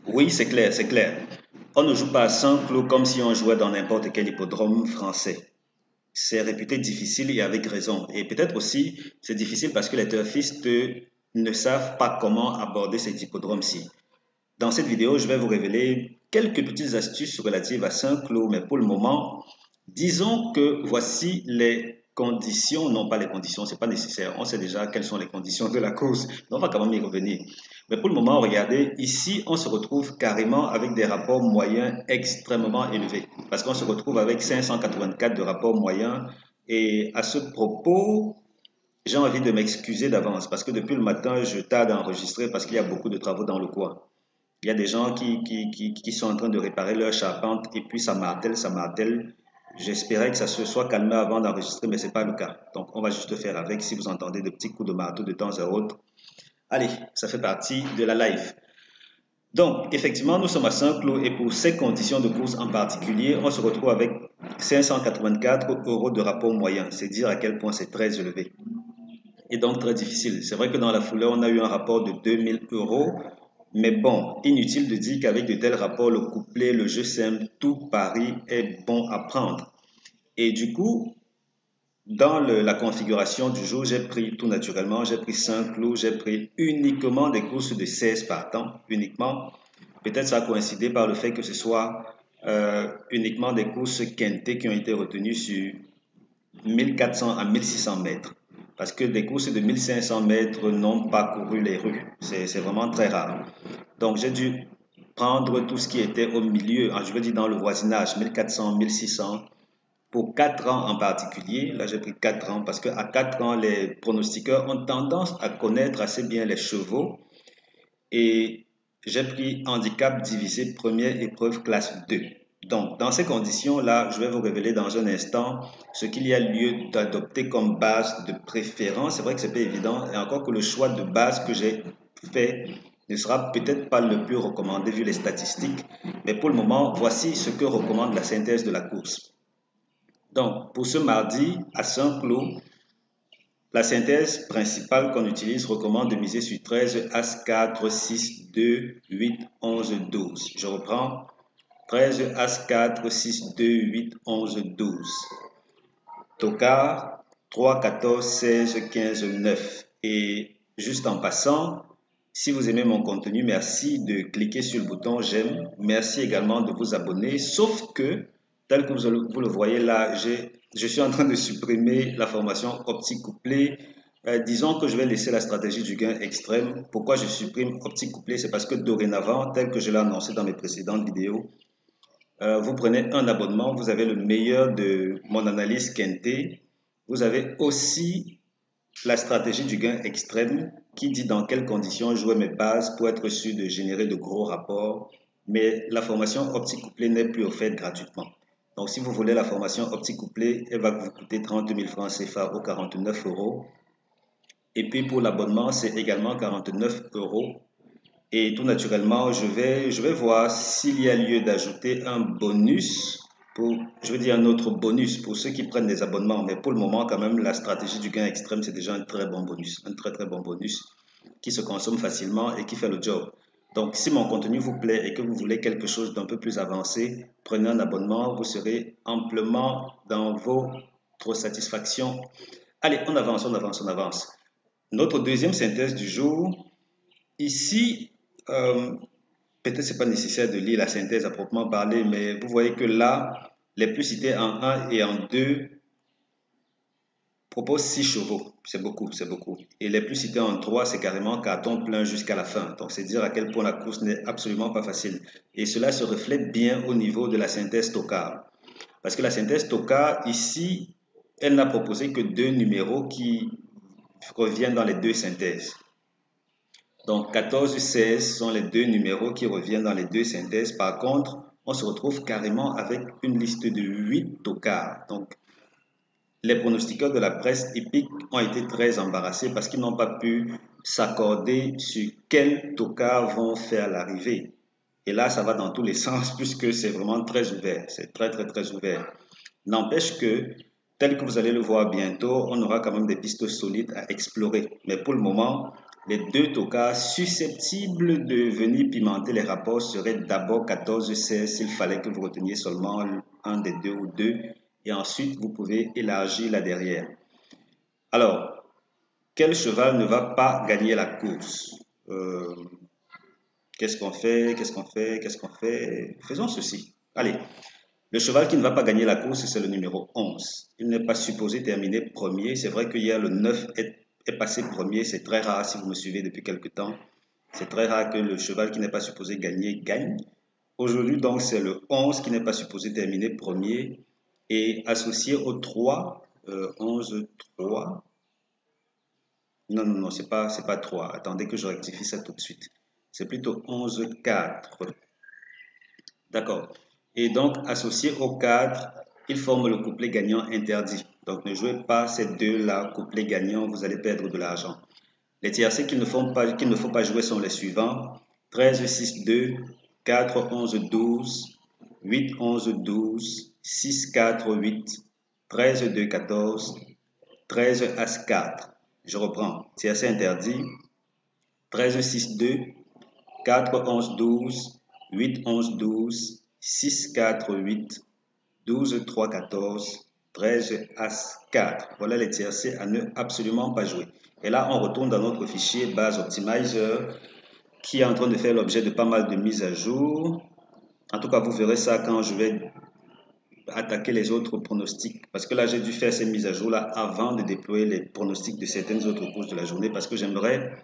Oui, c'est clair, c'est clair. On ne joue pas à 100 clous comme si on jouait dans n'importe quel hippodrome français. C'est réputé difficile et avec raison. Et peut-être aussi, c'est difficile parce que les turfistes ne savent pas comment aborder cet hippodrome-ci. Dans cette vidéo, je vais vous révéler quelques petites astuces relatives à Saint-Cloud, mais pour le moment, disons que voici les conditions, non pas les conditions, c'est pas nécessaire, on sait déjà quelles sont les conditions de la course, mais on va quand même y revenir. Mais pour le moment, regardez, ici, on se retrouve carrément avec des rapports moyens extrêmement élevés, parce qu'on se retrouve avec 584 de rapports moyens, et à ce propos, j'ai envie de m'excuser d'avance, parce que depuis le matin, je tarde à enregistrer parce qu'il y a beaucoup de travaux dans le coin. Il y a des gens qui sont en train de réparer leur charpente et puis ça martèle, ça martèle. J'espérais que ça se soit calmé avant d'enregistrer, mais ce n'est pas le cas. Donc, on va juste faire avec si vous entendez de petits coups de marteau de temps à autre. Allez, ça fait partie de la live. Donc, effectivement, nous sommes à Saint-Cloud et pour ces conditions de course en particulier, on se retrouve avec 584 euros de rapport moyen. C'est dire à quel point c'est très élevé et donc très difficile. C'est vrai que dans la foulée, on a eu un rapport de 2000 euros. Mais bon, inutile de dire qu'avec de tels rapports, le couplet, le jeu simple, tout pari est bon à prendre. Et du coup, dans la configuration du jour, j'ai pris tout naturellement, j'ai pris 5 clous, j'ai pris uniquement des courses de 16 partants, uniquement. Peut-être ça a coïncidé par le fait que ce soit uniquement des courses quintées qui ont été retenues sur 1400 à 1600 mètres. Parce que des courses de 1500 mètres n'ont pas couru les rues. C'est vraiment très rare. Donc j'ai dû prendre tout ce qui était au milieu, je veux dire dans le voisinage, 1400, 1600, pour 4 ans en particulier. Là j'ai pris 4 ans parce qu'à 4 ans, les pronostiqueurs ont tendance à connaître assez bien les chevaux. Et j'ai pris handicap divisé première épreuve classe 2. Donc, dans ces conditions-là, je vais vous révéler dans un instant ce qu'il y a lieu d'adopter comme base de préférence. C'est vrai que c'est pas évident, et encore que le choix de base que j'ai fait ne sera peut-être pas le plus recommandé vu les statistiques, mais pour le moment, voici ce que recommande la synthèse de la course. Donc, pour ce mardi à Saint-Cloud, la synthèse principale qu'on utilise recommande de miser sur 13 As 4, 6, 2, 8, 11, 12. Je reprends. 13 As 4, 6, 2, 8, 11, 12. Tocard 3, 14, 16, 15, 9. Et juste en passant, si vous aimez mon contenu, merci de cliquer sur le bouton j'aime. Merci également de vous abonner. Sauf que, tel que vous le voyez là, je suis en train de supprimer la formation optique couplée. Disons que je vais laisser la stratégie du gain extrême. Pourquoi je supprime optique couplée? C'est parce que dorénavant, tel que je l'ai annoncé dans mes précédentes vidéos, vous prenez un abonnement, vous avez le meilleur de mon analyse quintée. Vous avez aussi la stratégie du gain extrême qui dit dans quelles conditions jouer mes bases pour être sûr de générer de gros rapports. Mais la formation optique couplée n'est plus offerte gratuitement. Donc si vous voulez la formation optique couplée, elle va vous coûter 30 000 francs CFA ou 49 euros. Et puis pour l'abonnement, c'est également 49 euros. Et tout naturellement, je vais voir s'il y a lieu d'ajouter un bonus je veux dire un autre bonus pour ceux qui prennent des abonnements. Mais pour le moment, quand même, la stratégie du gain extrême, c'est déjà un très bon bonus, un très très bon bonus qui se consomme facilement et qui fait le job. Donc, si mon contenu vous plaît et que vous voulez quelque chose d'un peu plus avancé, prenez un abonnement, vous serez amplement dans votre satisfaction. Allez, on avance, on avance, on avance. Notre deuxième synthèse du jour. Ici, euh, peut-être c'est pas nécessaire de lire la synthèse à proprement parler, mais vous voyez que là, les plus cités en un et en 2 proposent 6 chevaux. C'est beaucoup, c'est beaucoup. Et les plus cités en 3 c'est carrément carton plein jusqu'à la fin. Donc, c'est dire à quel point la course n'est absolument pas facile. Et cela se reflète bien au niveau de la synthèse Tocard. Parce que la synthèse Tocard, ici, elle n'a proposé que 2 numéros qui reviennent dans les 2 synthèses. Donc 14 et 16 sont les 2 numéros qui reviennent dans les 2 synthèses. Par contre, on se retrouve carrément avec une liste de 8 tocards. Donc les pronostiqueurs de la presse hippique ont été très embarrassés parce qu'ils n'ont pas pu s'accorder sur quels tocards vont faire l'arrivée. Et là, ça va dans tous les sens puisque c'est vraiment très ouvert. C'est très très très ouvert. N'empêche que, tel que vous allez le voir bientôt, on aura quand même des pistes solides à explorer. Mais pour le moment, Les deux tocards susceptibles de venir pimenter les rapports seraient d'abord 14-16 s'il fallait que vous reteniez seulement un des deux ou deux, et ensuite vous pouvez élargir la derrière. Alors, quel cheval ne va pas gagner la course? Qu'est-ce qu'on fait? Qu'est-ce qu'on fait? Qu'est-ce qu'on fait? Faisons ceci. Allez, le cheval qui ne va pas gagner la course, c'est le numéro 11. Il n'est pas supposé terminer premier. C'est vrai qu'hier, le 9 est passé premier. C'est très rare si vous me suivez depuis quelque temps. C'est très rare que le cheval qui n'est pas supposé gagner gagne. Aujourd'hui, donc, c'est le 11 qui n'est pas supposé terminer premier. Et associé au 3, 11-3. Non, non, non, c'est pas 3. Attendez que je rectifie ça tout de suite. C'est plutôt 11-4. D'accord. Et donc, associé au cadre, ils forment le couplet gagnant interdit. Donc, ne jouez pas ces deux-là, couplet gagnant, vous allez perdre de l'argent. Les tiercés qu'il ne faut pas jouer sont les suivants. 13-6-2, 4-11-12, 8-11-12, 6-4-8, 13-2-14, 13-As-4. Je reprends. Tiercé interdit. 13-6-2, 4-11-12, 8-11-12, 6-4-8, 12-3-14, 13-As-4. Voilà les tiercés à ne absolument pas jouer. Et là, on retourne dans notre fichier base optimizer qui est en train de faire l'objet de pas mal de mises à jour. En tout cas, vous verrez ça quand je vais attaquer les autres pronostics. Parce que là, j'ai dû faire ces mises à jour-là avant de déployer les pronostics de certaines autres courses de la journée parce que j'aimerais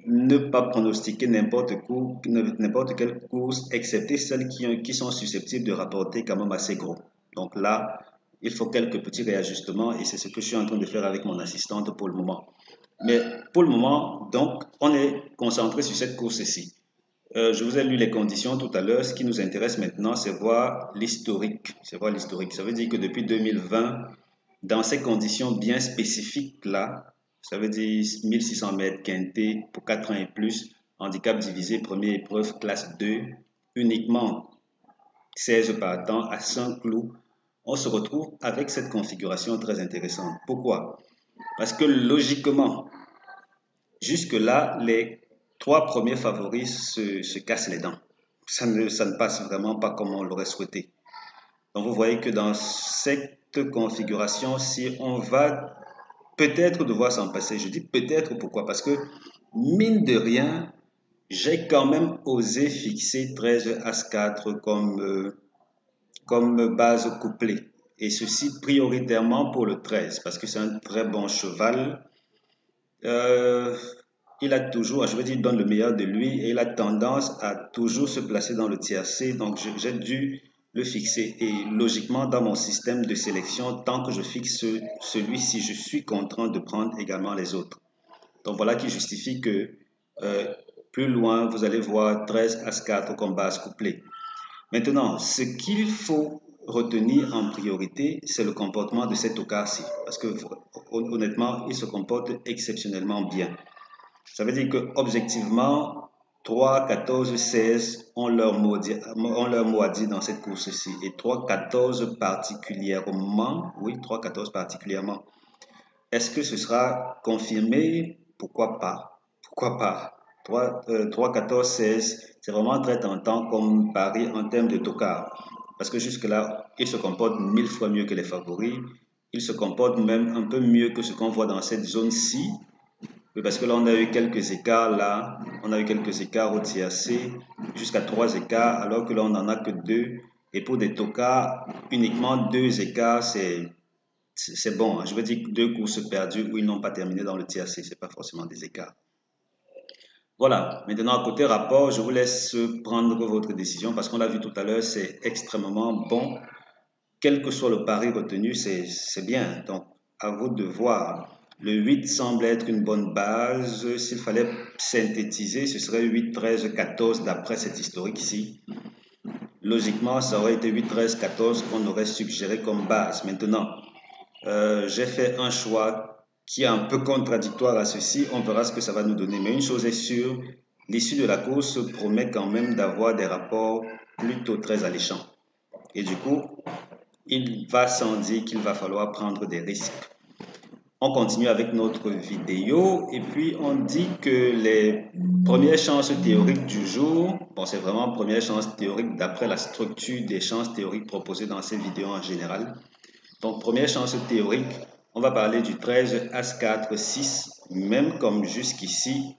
ne pas pronostiquer n'importe quelle course, excepté celles qui sont susceptibles de rapporter quand même assez gros. Donc là, il faut quelques petits réajustements et c'est ce que je suis en train de faire avec mon assistante pour le moment. Mais pour le moment, donc, on est concentré sur cette course-ci. Je vous ai lu les conditions tout à l'heure. Ce qui nous intéresse maintenant, c'est voir l'historique. C'est voir l'historique. Ça veut dire que depuis 2020, dans ces conditions bien spécifiques-là, ça veut dire 1600 mètres quinté pour 4 ans et plus, handicap divisé, première épreuve, classe 2, uniquement 16 partants à 5 clous. On se retrouve avec cette configuration très intéressante. Pourquoi? Parce que logiquement, jusque-là, les 3 premiers favoris se cassent les dents. Ça ne passe vraiment pas comme on l'aurait souhaité. Donc vous voyez que dans cette configuration-ci, on va peut-être devoir s'en passer. Je dis peut-être pourquoi? Parce que mine de rien, j'ai quand même osé fixer 13 As-4 comme base couplée. Et ceci prioritairement pour le 13 parce que c'est un très bon cheval. Il a toujours, je veux dire, il donne le meilleur de lui et il a tendance à toujours se placer dans le tiercé. Donc, j'ai dû le fixer. Et logiquement, dans mon système de sélection, tant que je fixe celui-ci, je suis contraint de prendre également les autres. Donc, voilà qui justifie que plus loin, vous allez voir 13 As-4 comme base couplée. Maintenant, ce qu'il faut retenir en priorité, c'est le comportement de cet tocard-ci. Parce que honnêtement, il se comporte exceptionnellement bien. Ça veut dire que objectivement, 3, 14, 16 ont leur mot à dire dans cette course-ci. Et 3, 14 particulièrement, oui, 3, 14 particulièrement. Est-ce que ce sera confirmé? Pourquoi pas? Pourquoi pas? 3, 14, 16, c'est vraiment très tentant comme pari en termes de tocard. Parce que jusque-là, il se comporte 1000 fois mieux que les favoris. Il se comporte même un peu mieux que ce qu'on voit dans cette zone-ci. Parce que là, on a eu quelques écarts là. On a eu quelques écarts au TRC, jusqu'à 3 écarts, alors que là, on n'en a que 2. Et pour des tocards, uniquement 2 écarts, c'est bon. Je veux dire 2 courses perdues où ils n'ont pas terminé dans le TRC, ce n'est pas forcément des écarts. Voilà, maintenant côté rapport, je vous laisse prendre votre décision parce qu'on l'a vu tout à l'heure, c'est extrêmement bon. Quel que soit le pari retenu, c'est bien. Donc, à vous de voir. Le 8 semble être une bonne base. S'il fallait synthétiser, ce serait 8, 13, 14 d'après cette historique ici. Logiquement, ça aurait été 8, 13, 14 qu'on aurait suggéré comme base. Maintenant, j'ai fait un choix qui est un peu contradictoire à ceci. On verra ce que ça va nous donner. Mais une chose est sûre, l'issue de la course promet quand même d'avoir des rapports plutôt très alléchants. Et du coup, il va sans dire qu'il va falloir prendre des risques. On continue avec notre vidéo et puis on dit que les premières chances théoriques du jour, bon c'est vraiment première chance théorique d'après la structure des chances théoriques proposées dans ces vidéos en général. Donc première chance théorique, on va parler du 13 As 4 6, même comme jusqu'ici,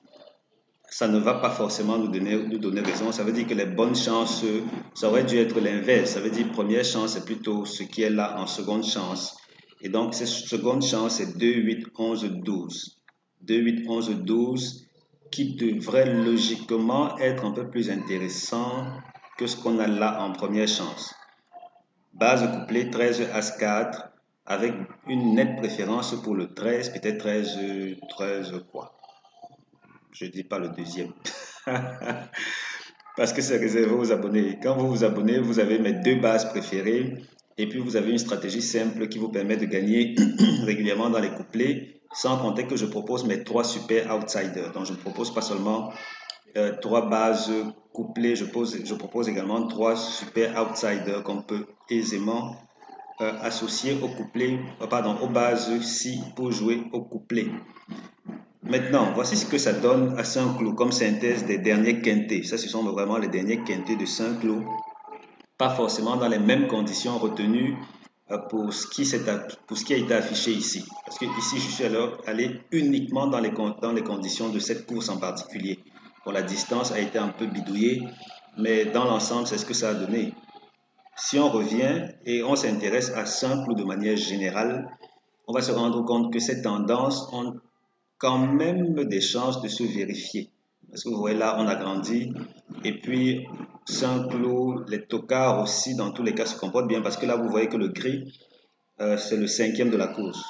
ça ne va pas forcément nous donner raison. Ça veut dire que les bonnes chances, ça aurait dû être l'inverse. Ça veut dire première chance, c'est plutôt ce qui est là en seconde chance. Et donc, cette seconde chance, c'est 2, 8, 11, 12. 2, 8, 11, 12, qui devrait logiquement être un peu plus intéressant que ce qu'on a là en première chance. Base couplée 13 As 4 avec une nette préférence pour le 13, peut-être 13, 13 quoi. Je ne dis pas le deuxième. Parce que c'est réservé aux abonnés. Quand vous vous abonnez, vous avez mes deux bases préférées et puis vous avez une stratégie simple qui vous permet de gagner régulièrement dans les couplets, sans compter que je propose mes 3 super outsiders. Donc je ne propose pas seulement 3 bases couplées, je propose également 3 super outsiders qu'on peut aisément associer au couplet, aux bases si pour jouer au couplet. Maintenant, voici ce que ça donne à Saint-Cloud comme synthèse des derniers quintés. Ça, ce sont vraiment les derniers quintés de Saint-Cloud. Pas forcément dans les mêmes conditions retenues pour ce qui a été affiché ici. Parce que ici, je suis alors allé uniquement dans les conditions de cette course en particulier. Bon, la distance a été un peu bidouillée, mais dans l'ensemble, c'est ce que ça a donné. Si on revient et on s'intéresse à Saint-Cloud de manière générale, on va se rendre compte que ces tendances ont quand même des chances de se vérifier. Parce que vous voyez là, on a grandi. Et puis, Saint-Cloud, les tocards aussi, dans tous les cas, se comportent bien. Parce que là, vous voyez que le gris, c'est le 5e de la course.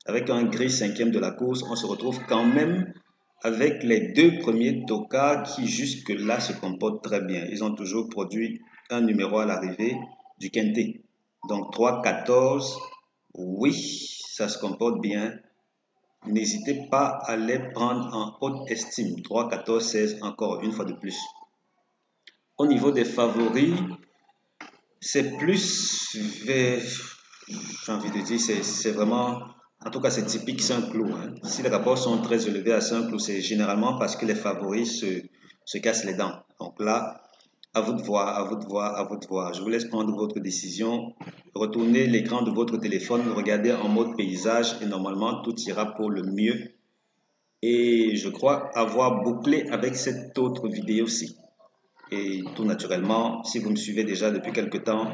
Avec un gris 5e de la course, on se retrouve quand même avec les 2 premiers tocards qui jusque-là se comportent très bien. Ils ont toujours produit un numéro à l'arrivée du quintet. Donc 3, 14, oui, ça se comporte bien. N'hésitez pas à les prendre en haute estime. 3, 14, 16, encore une fois de plus. Au niveau des favoris, c'est plus, j'ai envie de dire, c'est vraiment, en tout cas c'est typique Saint-Cloud. Hein. Si les rapports sont très élevés à Saint-Cloud, c'est généralement parce que les favoris se cassent les dents. Donc là, à vous de voir, à vous de voir, à vous de voir. Je vous laisse prendre votre décision. Retournez l'écran de votre téléphone, regardez en mode paysage et normalement tout ira pour le mieux. Et je crois avoir bouclé avec cette autre vidéo-ci. Et tout naturellement, si vous me suivez déjà depuis quelque temps,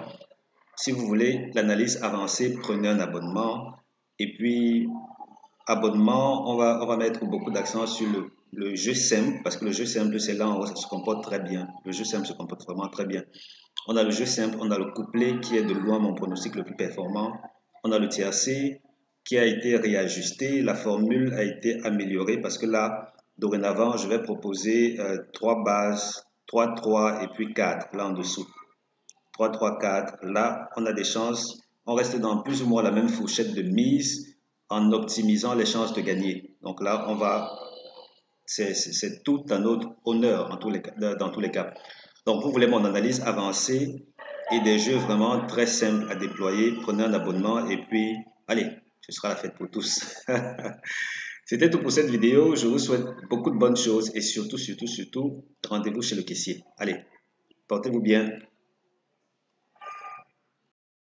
si vous voulez l'analyse avancée, prenez un abonnement. Et puis, abonnement, on va mettre beaucoup d'accent sur le jeu simple, parce que le jeu simple, c'est là où ça se comporte très bien. Le jeu simple se comporte vraiment très bien. On a le jeu simple, on a le couplet qui est de loin mon pronostic le plus performant. On a le tiercé qui a été réajusté. La formule a été améliorée parce que là, dorénavant, je vais proposer 3 bases, 3, 3 et puis 4 là en dessous. 3, 3, 4. Là, on a des chances. On reste dans plus ou moins la même fourchette de mise en optimisant les chances de gagner. Donc là, on va, c'est tout à notre honneur dans tous les cas. Donc, vous voulez mon analyse avancée et des jeux vraiment très simples à déployer. Prenez un abonnement et puis, allez, ce sera la fête pour tous. C'était tout pour cette vidéo. Je vous souhaite beaucoup de bonnes choses et surtout, rendez-vous chez le caissier. Allez, portez-vous bien.